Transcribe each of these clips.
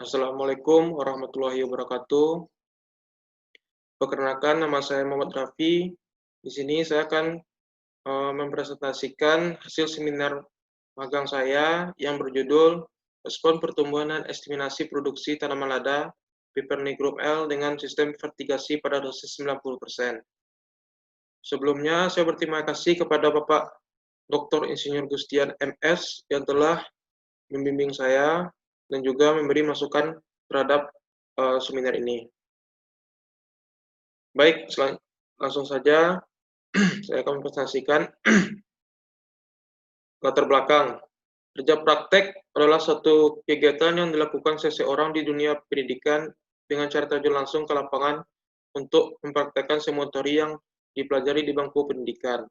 Assalamualaikum warahmatullahi wabarakatuh. Perkenalkan, nama saya Muhammad Raffi. Di sini saya akan mempresentasikan hasil seminar magang saya yang berjudul Respon Pertumbuhan dan Estimasi Produksi Tanaman Lada Piperni Group L dengan Sistem Vertigasi pada dosis 90%. Sebelumnya, saya berterima kasih kepada Bapak Dr. Insinyur Gustian MS yang telah membimbing saya dan juga memberi masukan terhadap seminar ini. Baik, langsung saja saya akan mempresentasikan latar belakang. Kerja praktek adalah satu kegiatan yang dilakukan seseorang di dunia pendidikan dengan cara terjun langsung ke lapangan untuk mempraktekkan semua teori yang dipelajari di bangku pendidikan.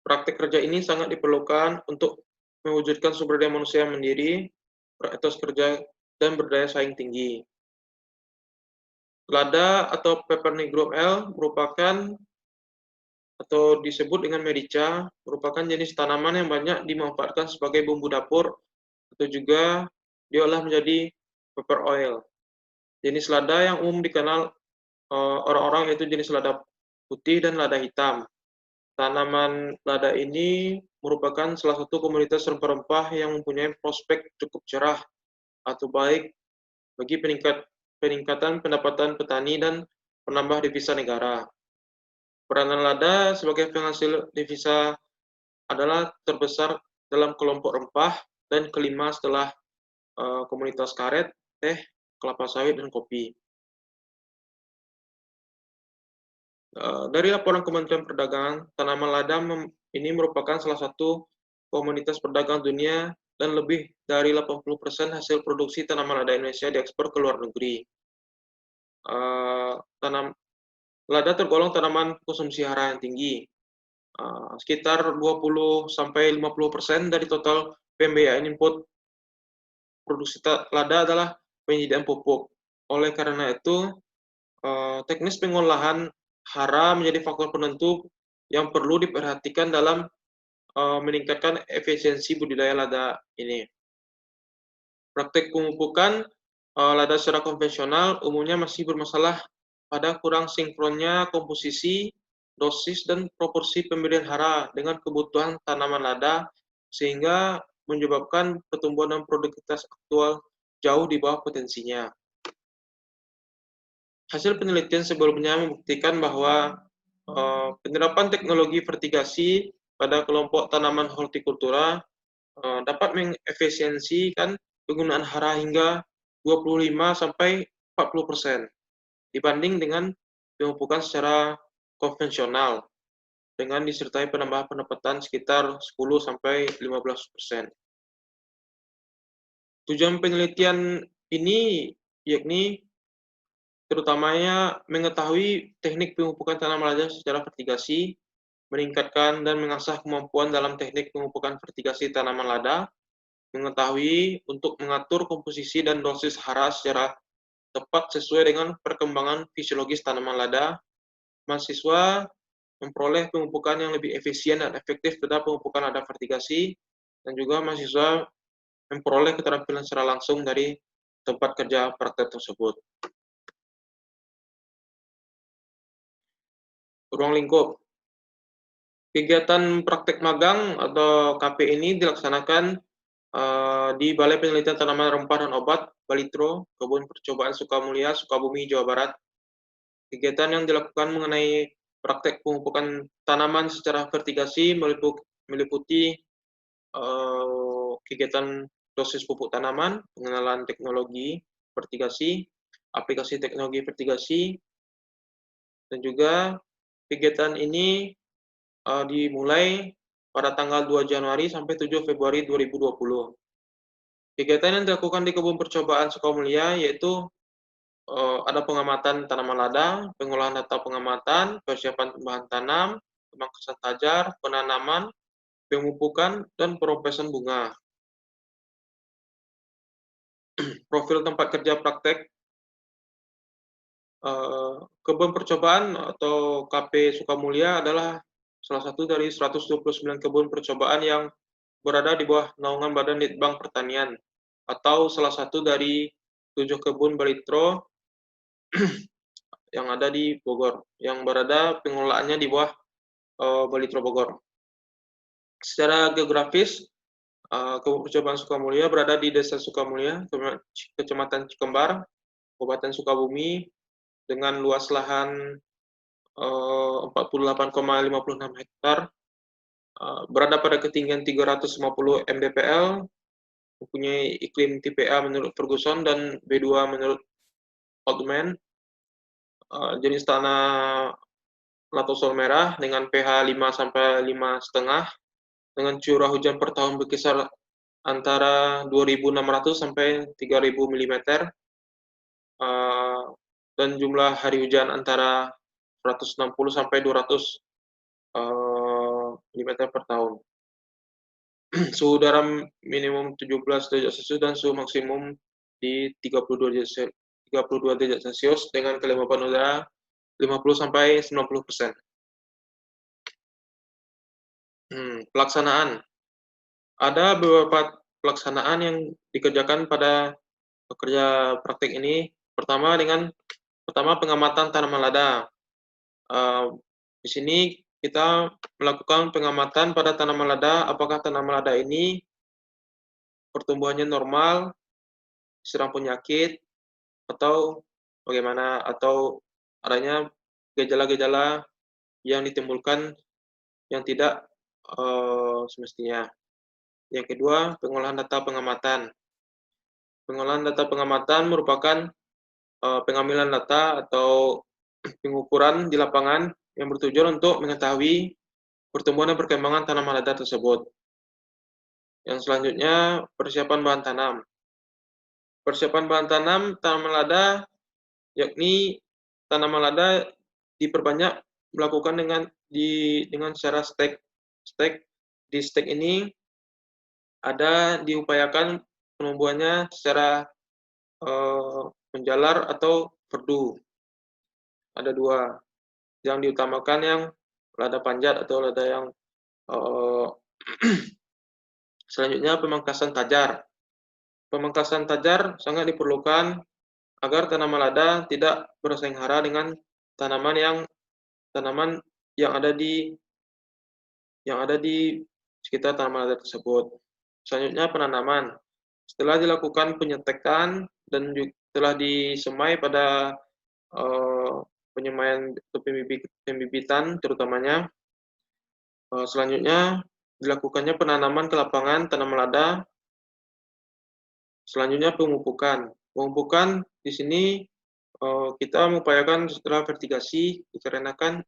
Praktek kerja ini sangat diperlukan untuk mewujudkan sumber daya manusia yang mandiri, beretos kerja, dan berdaya saing tinggi. Lada atau Piperni Group L merupakan atau disebut dengan merica, merupakan jenis tanaman yang banyak dimanfaatkan sebagai bumbu dapur atau juga diolah menjadi pepper oil. Jenis lada yang umum dikenal orang-orang yaitu jenis lada putih dan lada hitam. Tanaman lada ini merupakan salah satu komoditas rempah-rempah yang mempunyai prospek cukup cerah atau baik bagi peningkatan pendapatan petani dan penambah devisa negara. Peranan lada sebagai penghasil devisa adalah terbesar dalam kelompok rempah dan kelima setelah komoditas karet, teh, kelapa sawit, dan kopi. Dari laporan Kementerian Perdagangan, tanaman lada ini merupakan salah satu komoditas perdagangan dunia dan lebih dari 80% hasil produksi tanaman lada Indonesia diekspor ke luar negeri. Lada tergolong tanaman konsumsi hara yang tinggi. Sekitar 20-50% dari total pembiayaan input produksi lada adalah penyediaan pupuk. Oleh karena itu, teknis pengolahan hara menjadi faktor penentu yang perlu diperhatikan dalam meningkatkan efisiensi budidaya lada ini. Praktek pemupukan lada secara konvensional umumnya masih bermasalah pada kurang sinkronnya komposisi, dosis, dan proporsi pemberian hara dengan kebutuhan tanaman lada, sehingga menyebabkan pertumbuhan dan produktivitas aktual jauh di bawah potensinya. Hasil penelitian sebelumnya membuktikan bahwa penerapan teknologi vertigasi pada kelompok tanaman hortikultura dapat mengefisiensikan penggunaan hara hingga 25-40% dibanding dengan pemupukan secara konvensional dengan disertai penambahan pendapatan sekitar 10-15%. Tujuan penelitian ini yakni terutamanya mengetahui teknik pemupukan tanaman lada secara vertigasi, meningkatkan dan mengasah kemampuan dalam teknik pemupukan vertigasi tanaman lada, mengetahui untuk mengatur komposisi dan dosis hara secara tepat sesuai dengan perkembangan fisiologis tanaman lada. Mahasiswa memperoleh pemupukan yang lebih efisien dan efektif terhadap pemupukan lada vertigasi, dan juga mahasiswa memperoleh keterampilan secara langsung dari tempat kerja praktek tersebut. Ruang lingkup. Kegiatan praktek magang atau KP ini dilaksanakan di Balai Penelitian Tanaman Rempah dan Obat, Balitro, Kebun Percobaan Sukamulia, Sukabumi, Jawa Barat. Kegiatan yang dilakukan mengenai praktek pemupukan tanaman secara vertigasi meliputi kegiatan dosis pupuk tanaman, pengenalan teknologi vertigasi, aplikasi teknologi vertigasi, dan juga kegiatan ini dimulai pada tanggal 2 Januari sampai 7 Februari 2020. Kegiatan yang dilakukan di Kebun Percobaan Sukamulia yaitu ada pengamatan tanaman lada, pengolahan data pengamatan, persiapan bahan tanam, pemangkasan tajar, penanaman, pemupukan, dan peropesan bunga. Profil tempat kerja praktek Kebun Percobaan atau KP Sukamulia adalah salah satu dari 129 kebun percobaan yang berada di bawah naungan Badan Litbang Pertanian. atau salah satu dari 7 kebun balitro yang ada di Bogor, yang berada pengelolaannya di bawah Balitro Bogor. Secara geografis, Kebun Percobaan Sukamulya berada di Desa Sukamulya, Kecamatan Cikembar, Kabupaten Sukabumi, dengan luas lahan 48,56 hektar, berada pada ketinggian 350 mdpl, mempunyai iklim tipe A menurut Ferguson dan B2 menurut Oldman, jenis tanah latosol merah dengan pH 5 sampai 5,5, dengan curah hujan per tahun berkisar antara 2.600 sampai 3.000 mm, dan jumlah hari hujan antara 160 sampai 200 mm per tahun. Suhu udara minimum 17 derajat Celcius dan suhu maksimum di 32 derajat Celcius dengan kelembapan udara 50 sampai 90%. Pelaksanaan. Ada beberapa pelaksanaan yang dikerjakan pada pekerja praktik ini. Pertama pengamatan tanaman lada. Di sini kita melakukan pengamatan pada tanaman lada, apakah tanaman lada ini pertumbuhannya normal, diserang penyakit, atau bagaimana, atau adanya gejala-gejala yang ditimbulkan yang tidak semestinya. Yang kedua, pengolahan data pengamatan. Pengolahan data pengamatan merupakan pengambilan data atau pengukuran di lapangan yang bertujuan untuk mengetahui pertumbuhan dan perkembangan tanaman lada tersebut. Yang selanjutnya, persiapan bahan tanam. Persiapan bahan tanam tanaman lada, yakni tanaman lada diperbanyak melakukan dengan secara stek. Di stek ini ada diupayakan penumbuhannya secara menjalar atau verdu. Ada dua. Yang diutamakan yang lada panjat atau lada yang selanjutnya pemangkasan tajar. Pemangkasan tajar sangat diperlukan agar tanaman lada tidak bersaing hara dengan tanaman yang ada di sekitar tanaman lada tersebut. Selanjutnya penanaman. Setelah dilakukan penyetekan dan setelah disemai pada penyemaian atau pembibitan terutamanya, selanjutnya dilakukannya penanaman ke lapangan tanaman lada. Selanjutnya pemupukan. Pemupukan di sini kita mengupayakan setelah vertigasi, dikarenakan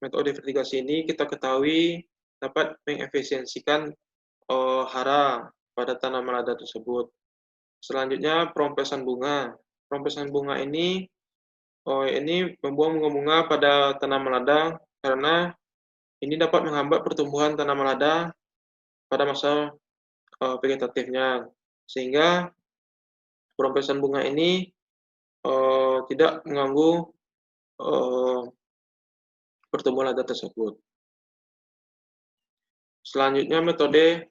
metode vertigasi ini kita ketahui dapat mengefisiensikan hara pada tanaman lada tersebut. Selanjutnya perompesan bunga. Perompesan bunga ini membuang bunga-bunga pada tanaman lada karena ini dapat menghambat pertumbuhan tanaman lada pada masa vegetatifnya, sehingga perompesan bunga ini tidak mengganggu pertumbuhan lada tersebut. Selanjutnya metode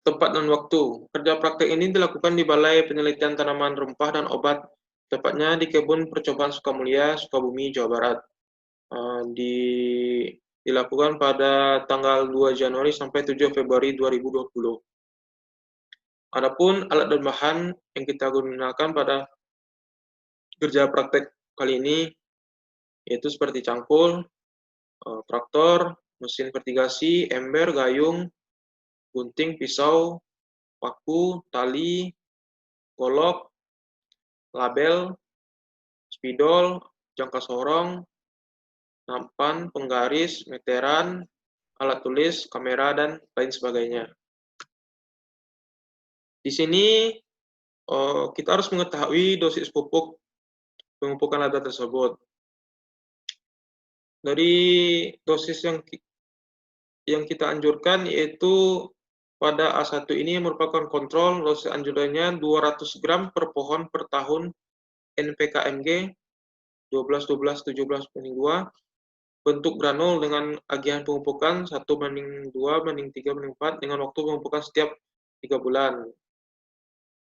tempat dan waktu. Kerja praktik ini dilakukan di Balai Penelitian Tanaman Rempah dan Obat, tepatnya di Kebun Percobaan Sukamulya, Sukabumi, Jawa Barat. Dilakukan pada tanggal 2 Januari sampai 7 Februari 2020. Adapun alat dan bahan yang kita gunakan pada kerja praktek kali ini yaitu seperti cangkul, traktor, mesin vertigasi, ember, gayung, gunting, pisau, paku, tali, golok, label, spidol, jangka sorong, nampan, penggaris, meteran, alat tulis, kamera, dan lain sebagainya. Di sini kita harus mengetahui dosis pupuk pemupukan lada tersebut. Dari dosis yang kita anjurkan yaitu pada A1 ini merupakan kontrol, dosis anjurannya 200 gram per pohon per tahun NPKMG 12-12-17/2, bentuk granul dengan agian pemupukan 1:2:3:4 dengan waktu pemupukan setiap 3 bulan.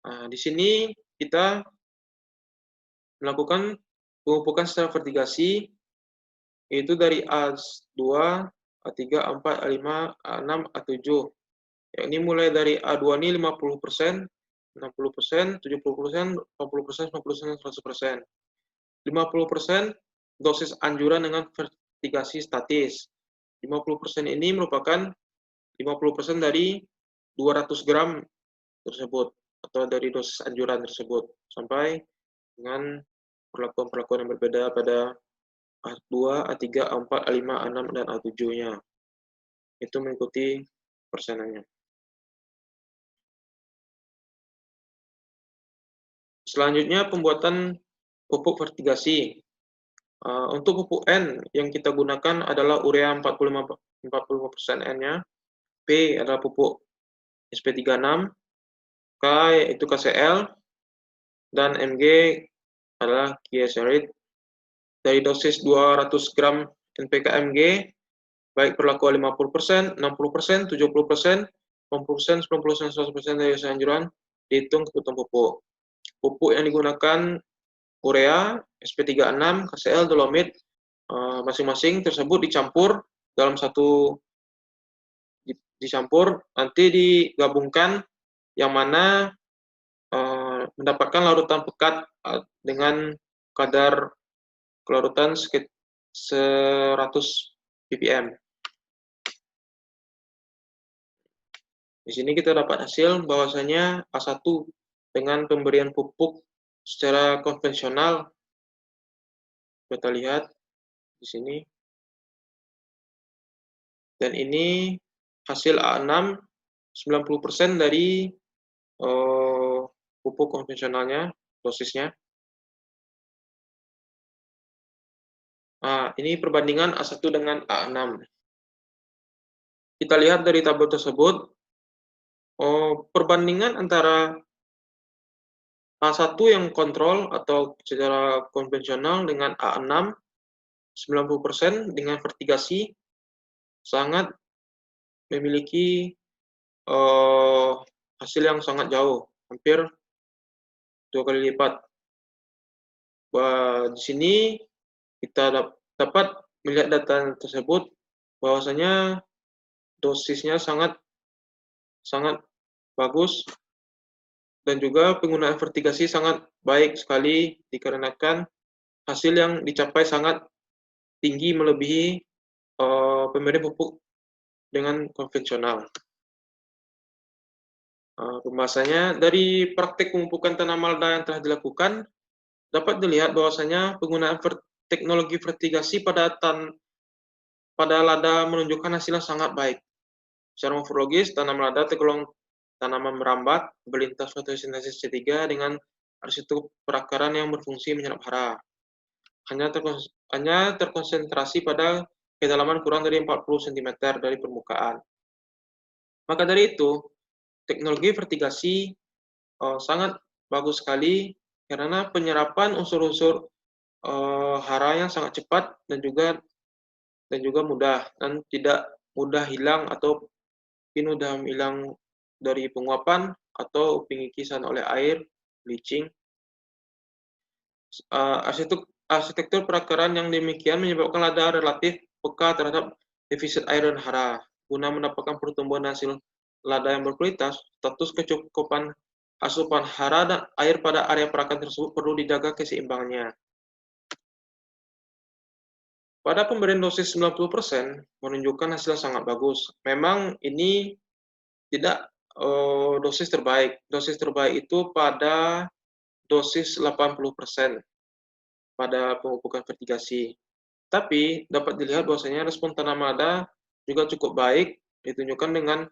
Nah, di sini kita melakukan pemupukan secara vertigasi, yaitu dari A2, A3, A4, A5, A6, A7. Ini mulai dari A2 ini 50%, 60%, 70%, 80%, 90%, 100%. 50% dosis anjuran dengan vertigasi statis. 50% ini merupakan 50% dari 200 gram tersebut, atau dari dosis anjuran tersebut, sampai dengan perlakuan-perlakuan yang berbeda pada A2, A3, A4, A5, A6, dan A7-nya. Itu mengikuti persenannya. Selanjutnya, pembuatan pupuk vertigasi. Untuk pupuk N yang kita gunakan adalah urea 45% N-nya, P adalah pupuk SP36, K yaitu KCl, dan Mg adalah Glycerid. Dari dosis 200 gram NPK Mg, baik perlakuan 50%, 60%, 70%, 80%, 90%, 100% dari dosis anjuran, dihitung kebutuhan pupuk. Pupuk yang digunakan urea, SP36, KCl, dolomit, masing-masing tersebut dicampur dalam satu nanti digabungkan, yang mana mendapatkan larutan pekat dengan kadar kelarutan 100 ppm. Di sini kita dapat hasil bahwasanya A1 dengan pemberian pupuk secara konvensional, kita lihat di sini, dan ini hasil A6 90% dari pupuk konvensionalnya, dosisnya. Nah, ini perbandingan A1 dengan A6. Kita lihat dari tabel tersebut, perbandingan antara A1 yang kontrol atau secara konvensional dengan A6 90% dengan vertigasi sangat memiliki hasil yang sangat jauh, hampir 2 kali lipat. Di sini kita dapat melihat data tersebut bahwasanya dosisnya sangat bagus, dan juga penggunaan vertigasi sangat baik sekali dikarenakan hasil yang dicapai sangat tinggi melebihi pemberian pupuk dengan konvensional. Pembahasannya, dari praktik pemupukan tanaman lada yang telah dilakukan, dapat dilihat bahwasanya penggunaan teknologi vertigasi pada lada menunjukkan hasil yang sangat baik. Secara morfologis, tanaman lada tergolong tanaman merambat, berlintas fotosintesis C3 dengan arsitektur perakaran yang berfungsi menyerap hara. Hanya terkonsentrasi pada kedalaman kurang dari 40 cm dari permukaan. Maka dari itu, teknologi vertigasi sangat bagus sekali karena penyerapan unsur-unsur hara yang sangat cepat dan juga mudah, dan tidak mudah hilang atau mudah hilang dari penguapan atau pengikisan oleh air, bleaching. Arsitektur perakaran yang demikian menyebabkan lada relatif peka terhadap defisit air dan hara. Guna mendapatkan pertumbuhan hasil lada yang berkualitas, status kecukupan asupan hara dan air pada area perakaran tersebut perlu dijaga keseimbangannya. Pada pemberian dosis 90% menunjukkan hasil sangat bagus. Memang ini tidak dosis terbaik. Dosis terbaik itu pada dosis 80% pada pemupukan vertigasi. Tapi dapat dilihat bahwasanya respon tanaman lada juga cukup baik, ditunjukkan dengan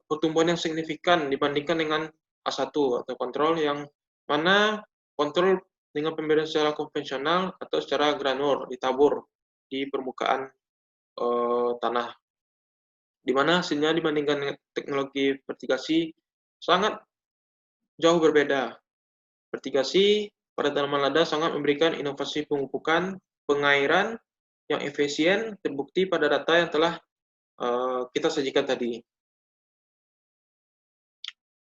pertumbuhan yang signifikan dibandingkan dengan A1 atau kontrol, yang mana kontrol dengan pemberian secara konvensional atau secara granul ditabur di permukaan tanah, di mana hasilnya dibandingkan dengan teknologi vertigasi sangat jauh berbeda. Vertigasi pada tanaman lada sangat memberikan inovasi pemupukan pengairan yang efisien, terbukti pada data yang telah kita sajikan tadi.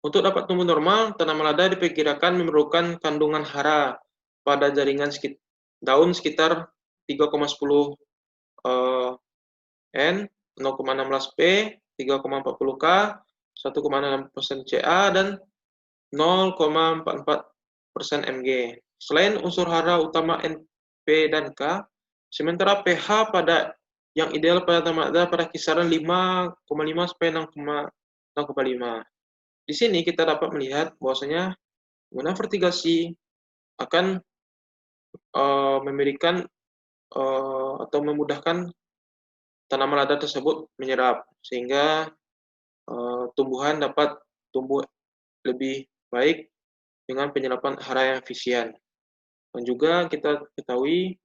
Untuk dapat tumbuh normal, tanaman lada diperkirakan memerlukan kandungan hara pada jaringan daun sekitar 3,10 N, 0,16 P, 3,40 K, 1,6% Ca, dan 0,44% Mg. Selain unsur hara utama N, P, dan K, sementara pH pada yang ideal pada tanaman lada pada kisaran 5,5 sampai 6,5. Di sini kita dapat melihat bahwasanya penggunaan vertigasi akan memberikan atau memudahkan tanaman lada tersebut menyerap, sehingga tumbuhan dapat tumbuh lebih baik dengan penyerapan hara yang efisien. Dan juga kita ketahui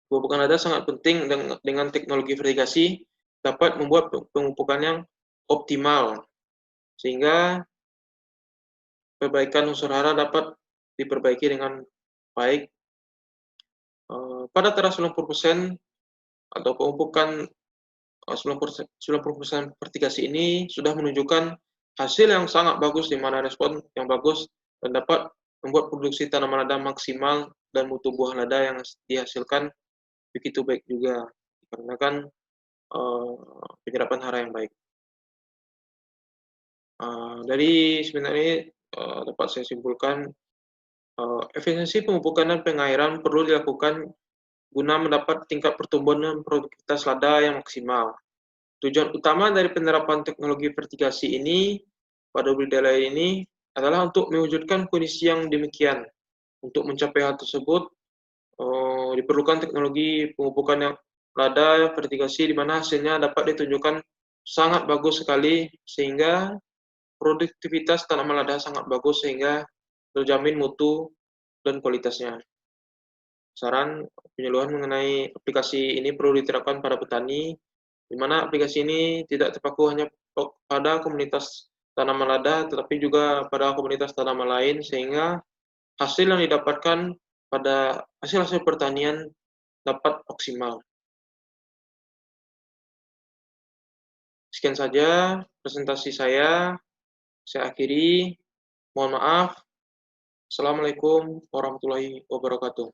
pupuk lada sangat penting dengan teknologi vertigasi dapat membuat pemupukan yang optimal, sehingga perbaikan unsur hara dapat diperbaiki dengan baik. Pada tara 90% atau pemupukan 90% vertigasi ini sudah menunjukkan hasil yang sangat bagus, di mana respon yang bagus dan dapat membuat produksi tanaman lada maksimal dan mutu buah lada yang dihasilkan begitu baik juga, dikarenakan penyerapan hara yang baik. Dari sebenarnya ini dapat saya simpulkan efisiensi pemupukan dan pengairan perlu dilakukan guna mendapat tingkat pertumbuhan dan produktivitas lada yang maksimal. Tujuan utama dari penerapan teknologi vertigasi ini pada budidaya ini adalah untuk mewujudkan kondisi yang demikian. Untuk mencapai hal tersebut, diperlukan teknologi pemupukan yang lada vertigasi di mana hasilnya dapat ditunjukkan sangat bagus sekali, sehingga produktivitas tanaman lada sangat bagus sehingga terjamin mutu dan kualitasnya. Saran penyuluhan mengenai aplikasi ini perlu diterapkan pada petani, di mana aplikasi ini tidak terpaku hanya pada komunitas tanaman lada, tetapi juga pada komunitas tanaman lain, sehingga hasil yang didapatkan pada hasil-hasil pertanian dapat maksimal. Sekian saja presentasi saya akhiri. Mohon maaf. Assalamualaikum warahmatullahi wabarakatuh.